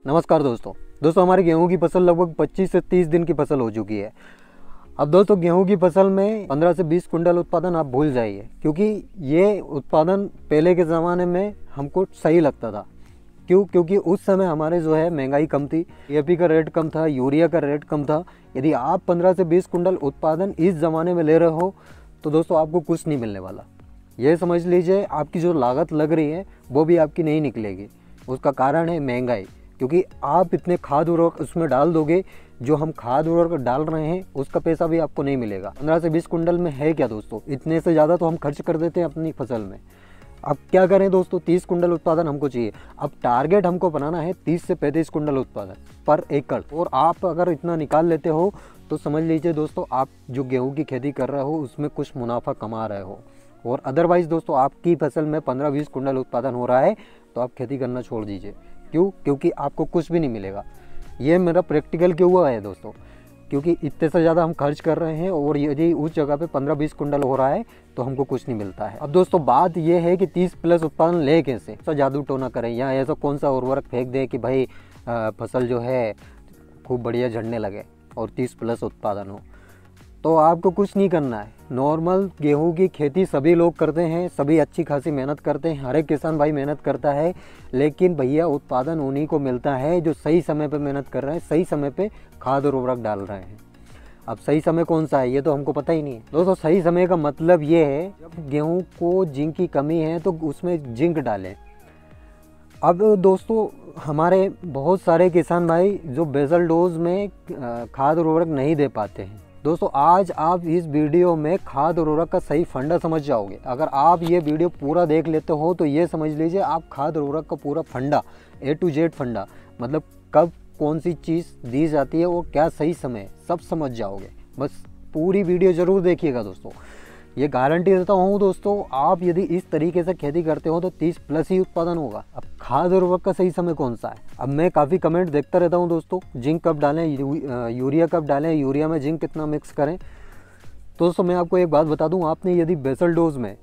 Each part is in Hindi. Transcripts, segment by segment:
नमस्कार दोस्तों हमारी गेहूं की फसल लगभग 25 से 30 दिन की फसल हो चुकी है। अब दोस्तों गेहूं की फसल में 15 से 20 कुंटल उत्पादन आप भूल जाइए, क्योंकि ये उत्पादन पहले के ज़माने में हमको सही लगता था। क्योंकि उस समय हमारे जो है महंगाई कम थी, डीएपी का रेट कम था, यूरिया का रेट कम था। यदि आप 15 से 20 कुंटल उत्पादन इस ज़माने में ले रहे हो तो दोस्तों आपको कुछ नहीं मिलने वाला। ये समझ लीजिए आपकी जो लागत लग रही है वो भी आपकी नहीं निकलेगी। उसका कारण है महंगाई, क्योंकि आप इतने खाद उर्वरक उसमें डाल दोगे, जो हम खाद उर्वरक डाल रहे हैं उसका पैसा भी आपको नहीं मिलेगा। 15 से 20 कुंटल में है क्या दोस्तों, इतने से ज़्यादा तो हम खर्च कर देते हैं अपनी फसल में। अब क्या करें दोस्तों, 30 कुंटल उत्पादन हमको चाहिए। अब टारगेट हमको बनाना है 30 से 35 कुंटल उत्पादन पर एकड़, और आप अगर इतना निकाल लेते हो तो समझ लीजिए दोस्तों आप जो गेहूँ की खेती कर रहे हो उसमें कुछ मुनाफा कमा रहे हो। और अदरवाइज़ दोस्तों आपकी फसल में 15-20 कुंटल उत्पादन हो रहा है तो आप खेती करना छोड़ दीजिए। क्योंकि आपको कुछ भी नहीं मिलेगा। ये मेरा प्रैक्टिकल क्यों हुआ है दोस्तों, क्योंकि इतने से ज़्यादा हम खर्च कर रहे हैं और यदि उस जगह पे 15-20 कुंटल हो रहा है तो हमको कुछ नहीं मिलता है। अब दोस्तों बात ये है कि 30 प्लस उत्पादन ले कैसे, ऐसा जादू टोना करें या ऐसा कौन सा उर्वरक फेंक दें कि भाई फसल जो है खूब बढ़िया झड़ने लगे और 30 प्लस उत्पादन हो। तो आपको कुछ नहीं करना है। नॉर्मल गेहूं की खेती सभी लोग करते हैं, सभी अच्छी खासी मेहनत करते हैं, हर एक किसान भाई मेहनत करता है, लेकिन भैया उत्पादन उन्हीं को मिलता है जो सही समय पे मेहनत कर रहे हैं, सही समय पे खाद और उर्वरक डाल रहे हैं। अब सही समय कौन सा है ये तो हमको पता ही नहीं है दोस्तों। सही समय का मतलब ये है जब गेहूं को जिंक की कमी है तो उसमें जिंक डालें। अब दोस्तों हमारे बहुत सारे किसान भाई जो बेसल डोज में खाद और उर्वरक नहीं दे पाते हैं। दोस्तों आज आप इस वीडियो में खाद और उर्वरक का सही फंडा समझ जाओगे। अगर आप ये वीडियो पूरा देख लेते हो तो ये समझ लीजिए आप खाद और उर्वरक का पूरा फंडा A to Z फंडा, मतलब कब कौन सी चीज़ दी जाती है और क्या सही समय, सब समझ जाओगे। बस पूरी वीडियो ज़रूर देखिएगा दोस्तों, ये गारंटी देता हूँ दोस्तों। आप यदि इस तरीके से खेती करते हो तो 30 प्लस ही उत्पादन होगा। अब खाद और उर्वरक का सही समय कौन सा है, अब मैं काफ़ी कमेंट देखता रहता हूँ दोस्तों, जिंक कब डालें, यूरिया कब डालें, यूरिया में जिंक कितना मिक्स करें। तो दोस्तों मैं आपको एक बात बता दूँ, आपने यदि बेसल डोज में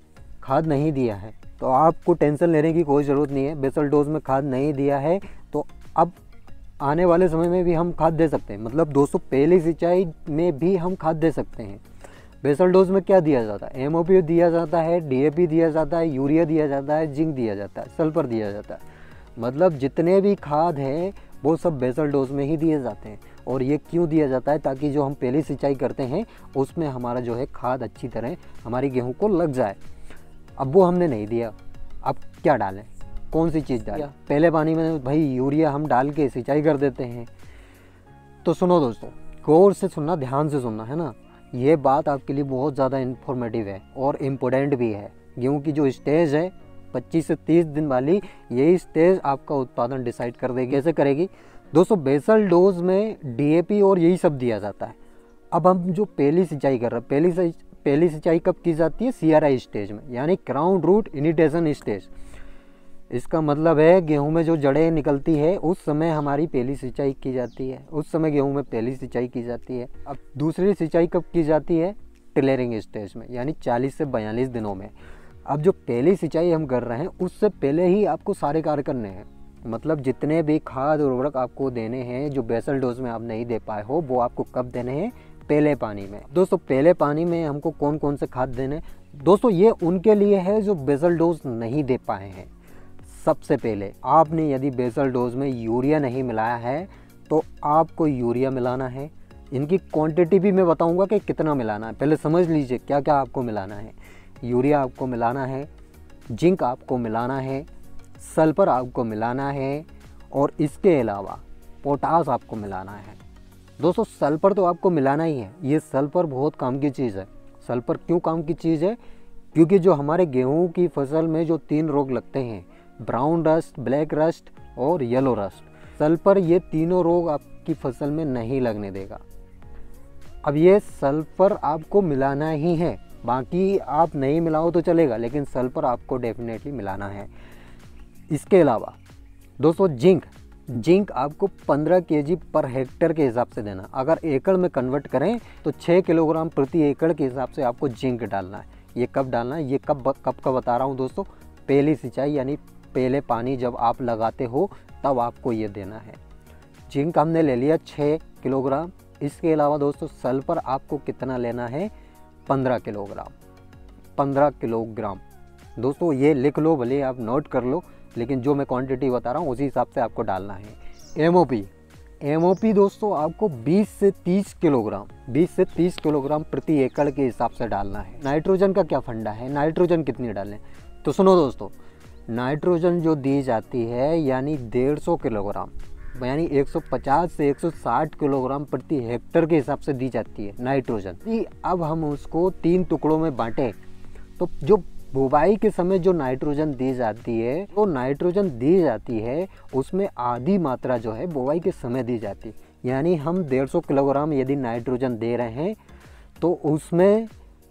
खाद नहीं दिया है तो आपको टेंशन लेने की कोई ज़रूरत नहीं है। बेसल डोज में खाद नहीं दिया है तो अब आने वाले समय में भी हम खाद दे सकते हैं, मतलब दोस्तों पहली सिंचाई में भी हम खाद दे सकते हैं। बेसल डोज में क्या दिया जाता है, MOP दिया जाता है, DAP दिया जाता है, यूरिया दिया जाता है, जिंक दिया जाता है, सल्फर दिया जाता है। मतलब जितने भी खाद हैं वो सब बेसल डोज में ही दिए जाते हैं। और ये क्यों दिया जाता है, ताकि जो हम पहली सिंचाई करते हैं उसमें हमारा जो है खाद अच्छी तरह हमारी गेहूँ को लग जाए। अब वो हमने नहीं दिया, अब क्या डालें, कौन सी चीज़ डालें। पहले पानी में भाई यूरिया हम डाल के सिंचाई कर देते हैं। तो सुनो दोस्तों, गौर से सुनना, ध्यान से सुनना है ना, ये बात आपके लिए बहुत ज़्यादा इन्फॉर्मेटिव है और इम्पोर्टेंट भी है। गेहूँ की जो स्टेज है 25 से 30 दिन वाली, यही स्टेज आपका उत्पादन डिसाइड कर देगी। कैसे करेगी दोस्तों, बेसल डोज में DAP और यही सब दिया जाता है। अब हम जो पहली सिंचाई कर रहे हैं, पहली सिंचाई कब की जाती है, CRI स्टेज में, यानी ग्राउंड रूट इनिटेशन स्टेज। इसका मतलब है गेहूं में जो जड़ें निकलती है उस समय हमारी पहली सिंचाई की जाती है, उस समय गेहूं में पहली सिंचाई की जाती है। अब दूसरी सिंचाई कब की जाती है, टिलरिंग स्टेज में, यानी 40 से 42 दिनों में। अब जो पहली सिंचाई हम कर रहे हैं उससे पहले ही आपको सारे कार्य करने हैं, मतलब जितने भी खाद और उर्वरक आपको देने हैं जो बेसल डोज में आप नहीं दे पाए हो वो आपको कब देने हैं, पहले पानी में। दोस्तों पहले पानी में हमको कौन कौन से खाद देने दोस्तों, ये उनके लिए है जो बेसल डोज नहीं दे पाए हैं। सबसे पहले आपने यदि बेसल डोज में यूरिया नहीं मिलाया है तो आपको यूरिया मिलाना है। इनकी क्वांटिटी भी मैं बताऊंगा कि कितना मिलाना है, पहले समझ लीजिए क्या क्या आपको मिलाना है। यूरिया आपको मिलाना है, जिंक आपको मिलाना है, सल्फर आपको मिलाना है, और इसके अलावा पोटास आपको मिलाना है। दोस्तों सल्फर तो आपको मिलाना ही है, ये सल्फर बहुत काम की चीज़ है। सल्फर क्यों काम की चीज़ है, क्योंकि जो हमारे गेहूँ की फसल में जो 3 रोग लगते हैं, ब्राउन रस्ट, ब्लैक रस्ट और येलो रस्ट, सल्फर ये तीनों रोग आपकी फसल में नहीं लगने देगा। अब ये सल्फर आपको मिलाना ही है, बाकी आप नहीं मिलाओ तो चलेगा, लेकिन सल्फर आपको डेफिनेटली मिलाना है। इसके अलावा दोस्तों जिंक आपको 15 kg पर हेक्टेयर के हिसाब से देना। अगर एकड़ में कन्वर्ट करें तो 6 किलोग्राम प्रति एकड़ के हिसाब से आपको जिंक डालना है। ये कब डालना है, ये कब का बता रहा हूँ दोस्तों, पहली सिंचाई यानी पहले पानी जब आप लगाते हो तब आपको ये देना है। जिंक हमने ले लिया 6 किलोग्राम। इसके अलावा दोस्तों सल्फर आपको कितना लेना है, 15 किलोग्राम। 15 किलोग्राम दोस्तों ये लिख लो, भले आप नोट कर लो, लेकिन जो मैं क्वांटिटी बता रहा हूँ उसी हिसाब से आपको डालना है। एमओपी दोस्तों आपको 20 से 30 किलोग्राम प्रति एकड़ के हिसाब से डालना है। नाइट्रोजन का क्या फंडा है, नाइट्रोजन कितनी डालें, तो सुनो दोस्तों, नाइट्रोजन जो दी जाती है यानी 150 किलोग्राम, यानी 150 से 160 किलोग्राम प्रति हेक्टर के हिसाब से दी जाती है नाइट्रोजन। अब हम उसको 3 टुकड़ों में बांटें तो जो बुवाई के समय जो नाइट्रोजन दी जाती है, वो नाइट्रोजन दी जाती है उसमें आधी मात्रा जो है बुवाई के समय दी जाती है। यानी हम 150 किलोग्राम यदि नाइट्रोजन दे रहे हैं तो उसमें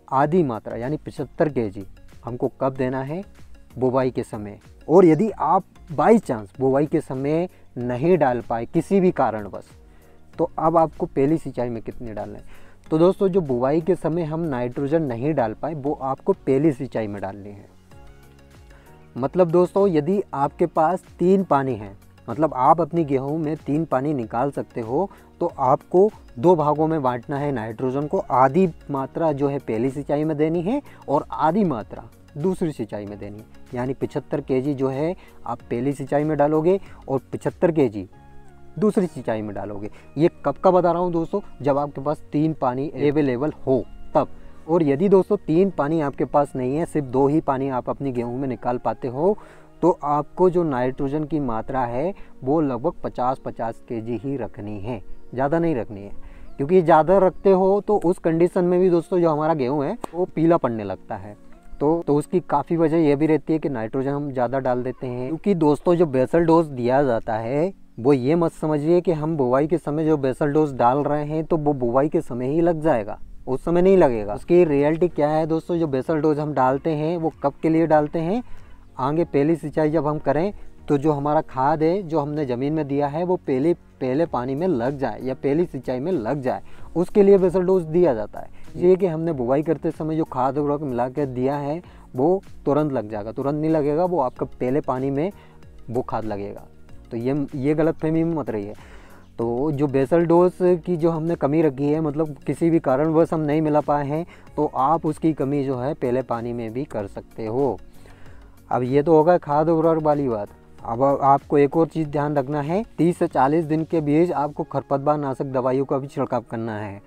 आधी मात्रा यानी 75 केजी हमको कब देना है, बुवाई के समय। और यदि आप बाई चांस बुवाई के समय नहीं डाल पाए किसी भी कारणवश, तो अब आपको पहली सिंचाई में कितने डालना है। तो दोस्तों जो बुवाई के समय हम नाइट्रोजन नहीं डाल पाए वो आपको पहली सिंचाई में डालनी है। मतलब दोस्तों यदि आपके पास 3 पानी है, मतलब आप अपनी गेहूं में 3 पानी निकाल सकते हो, तो आपको 2 भागों में बांटना है नाइट्रोजन को। आधी मात्रा जो है पहली सिंचाई में देनी है और आधी मात्रा दूसरी सिंचाई में देनी है। यानी 75 केजी जो है आप पहली सिंचाई में डालोगे और 75 केजी दूसरी सिंचाई में डालोगे। ये कब का बता रहा हूँ दोस्तों, जब आपके पास 3 पानी अवेलेबल हो तब। और यदि दोस्तों 3 पानी आपके पास नहीं है, सिर्फ 2 ही पानी आप अपनी गेहूं में निकाल पाते हो, तो आपको जो नाइट्रोजन की मात्रा है वो लगभग 50-50 केजी ही रखनी है, ज़्यादा नहीं रखनी है। क्योंकि ज़्यादा रखते हो तो उस कंडीशन में भी दोस्तों जो हमारा गेहूँ है वो पीला पड़ने लगता है। तो उसकी काफ़ी वजह यह भी रहती है कि नाइट्रोजन हम ज़्यादा डाल देते हैं। क्योंकि दोस्तों जो बेसल डोज दिया जाता है वो ये मत समझिए कि हम बुवाई के समय जो बेसल डोज डाल रहे हैं तो वो बुवाई के समय ही लग जाएगा, उस समय नहीं लगेगा। उसकी रियलिटी क्या है दोस्तों, जो बेसल डोज हम डालते हैं वो कब के लिए डालते हैं, आगे पहली सिंचाई जब हम करें तो जो हमारा खाद है जो हमने ज़मीन में दिया है वो पहले पानी में लग जाए या पहली सिंचाई में लग जाए, उसके लिए बेसल डोज दिया जाता है। ये कि हमने बुवाई करते समय जो खाद उर्वरक मिला कर दिया है वो तुरंत लग जाएगा, तुरंत नहीं लगेगा, वो आपका पहले पानी में वो खाद लगेगा। तो ये गलतफहमी में मत रही है। तो जो बेसल डोज की जो हमने कमी रखी है, मतलब किसी भी कारणवश हम नहीं मिला पाए हैं, तो आप उसकी कमी जो है पहले पानी में भी कर सकते हो। अब ये तो होगा खाद उर्वरक वाली बात। अब आपको एक और चीज़ ध्यान रखना है, 30 से 40 दिन के बीच आपको खरपतवार नाशक दवाइयों का भी छिड़काव करना है।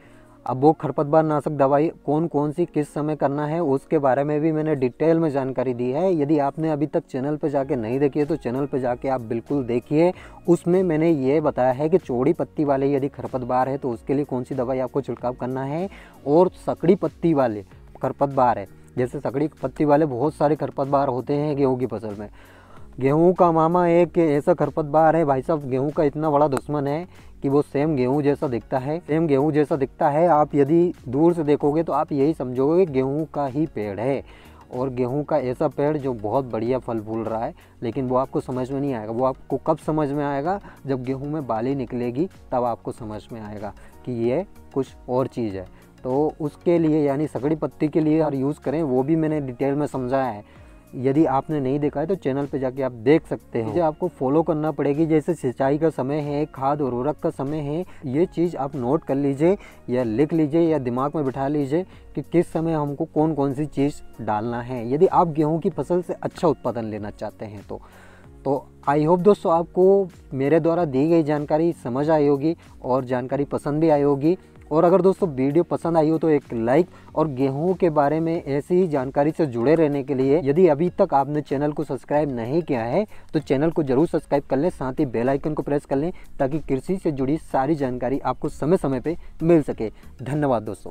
अब वो खरपतवार नाशक दवाई कौन कौन सी किस समय करना है उसके बारे में भी मैंने डिटेल में जानकारी दी है। यदि आपने अभी तक चैनल पर जाके नहीं देखी है तो चैनल पर जाके आप बिल्कुल देखिए। उसमें मैंने ये बताया है कि चौड़ी पत्ती वाले यदि खरपतवार है तो उसके लिए कौन सी दवाई आपको छिड़काव करना है, और सकड़ी पत्ती वाले खरपतवार है, जैसे सकड़ी पत्ती वाले बहुत सारे खरपतवार होते हैं गेहूँ की फसल में। गेहूं का मामा एक ऐसा खरपतवार है भाई साहब, गेहूं का इतना बड़ा दुश्मन है कि वो सेम गेहूं जैसा दिखता है। आप यदि दूर से देखोगे तो आप यही समझोगे गेहूं का ही पेड़ है, और गेहूं का ऐसा पेड़ जो बहुत बढ़िया फल फूल रहा है, लेकिन वो आपको समझ में नहीं आएगा। वो आपको कब समझ में आएगा, जब गेहूं में बाली निकलेगी तब आपको समझ में आएगा कि ये कुछ और चीज़ है। तो उसके लिए यानी सकड़ी पत्ती के लिए और यूज़ करें, वो भी मैंने डिटेल में समझाया है। यदि आपने नहीं देखा है तो चैनल पे जाके आप देख सकते हैं। आपको फॉलो करना पड़ेगी, जैसे सिंचाई का समय है, खाद उर्वरक का समय है, ये चीज़ आप नोट कर लीजिए या लिख लीजिए या दिमाग में बिठा लीजिए कि किस समय हमको कौन कौन सी चीज़ डालना है, यदि आप गेहूं की फसल से अच्छा उत्पादन लेना चाहते हैं तो आई होप दोस्तों आपको मेरे द्वारा दी गई जानकारी समझ आई होगी और जानकारी पसंद भी आई होगी। और अगर दोस्तों वीडियो पसंद आई हो तो एक लाइक, और गेहूं के बारे में ऐसी ही जानकारी से जुड़े रहने के लिए यदि अभी तक आपने चैनल को सब्सक्राइब नहीं किया है तो चैनल को जरूर सब्सक्राइब कर लें, साथ ही बेल आइकन को प्रेस कर लें ताकि कृषि से जुड़ी सारी जानकारी आपको समय समय पे मिल सके। धन्यवाद दोस्तों।